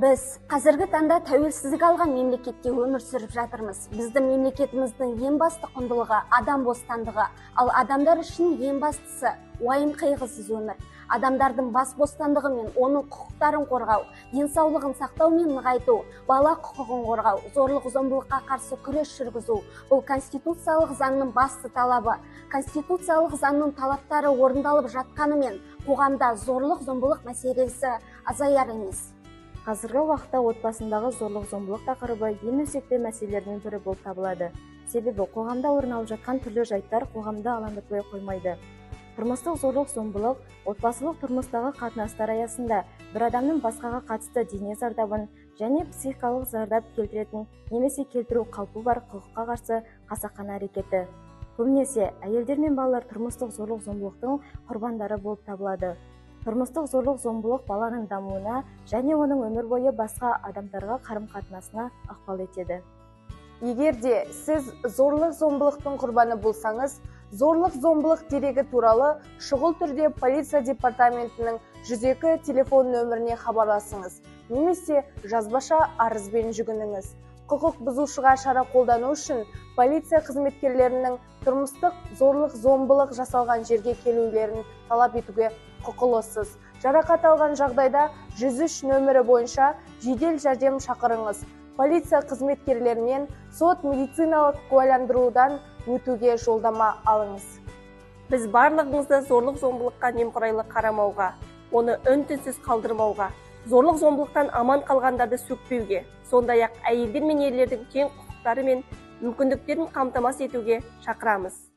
Біз қазіргі таңда тәуелсіздік алған мемлекетте өмір сүріп жатырмыз. Біздің мемлекетіміздің ең басты құндылығы адам бостандығы, ал адамдар үшін ең бастысы уайым қайғысыз өмір. Адамдардың бас бостандығы мен оның құқықтарын қорғау, денсаулығын сақтау мен нығайту, бала құқығын қорғау, зорлық-зомбылыққа қарсы күрес жүргізу – бұл конституциялық заңның басты талабы. Конституциялық заңның талаптары орындалып жатқанымен, қоғамда зорлық-зомбылық мәселесі азаяр емес. Қазіргі уақытта отбасындағы зорлық-зомбылық тақырыбы ең өзекті мәселелердің бірі болып табылады. Себебі қоғамда орын алып жатқан түрлі жайттар қоғамды алаңдатпай қоймайды. Тұрмыстық зорлық-зомбылық отбасылық тұрмыстағы қатынастар аясында бір адамның басқаға қатысты дене зардабын және психикалық зардап келтіретін немесе келтіру қаупі бар құқыққа қарсы қасақана әрекеті. Көбінесе әйелдер мен балалар тұрмыстық зорлық-зомбылықтың құрбандары болып табылады. Тұрмыстық зорлық-зомбылық баланың дамуына және оның өмір бойы басқа адамдарға қарым-қатынасына ықпал етеді. Егер де сіз зорлық-зомбылықтың құрбаны болсаңыз, зорлық-зомбылық дерегі туралы шұғыл түрде полиция департаментінің 102 телефон нөміріне хабарласыңыз, немесе жазбаша арызбен жүгініңіз. Құқық бұзушыға шара қолдану үшін полиция қызметкерлерінің тұрмыстық зорлық-зомбылық жасалған жерге келулерін талап етуге құқылысыз. Жарақат алған жағдайда 103 нөмірі бойынша жедел жәрдем шақырыңыз. Полиция қызметкерлерінен сот медициналық куәландырудан өтуге жолдама алыңыз. Біз барлығыңызды зорлық-зомбылыққа немқұрайлы қарамауға, оны үн-түнсіз қалдырмауға, зорлық-зомбылықтан аман қалғандарды сөкпеуге, сондай-ақ әйелдер мен ерлердің тең құқықтары мен мүмкіндіктерін қамтамасыз етуге шақырамыз.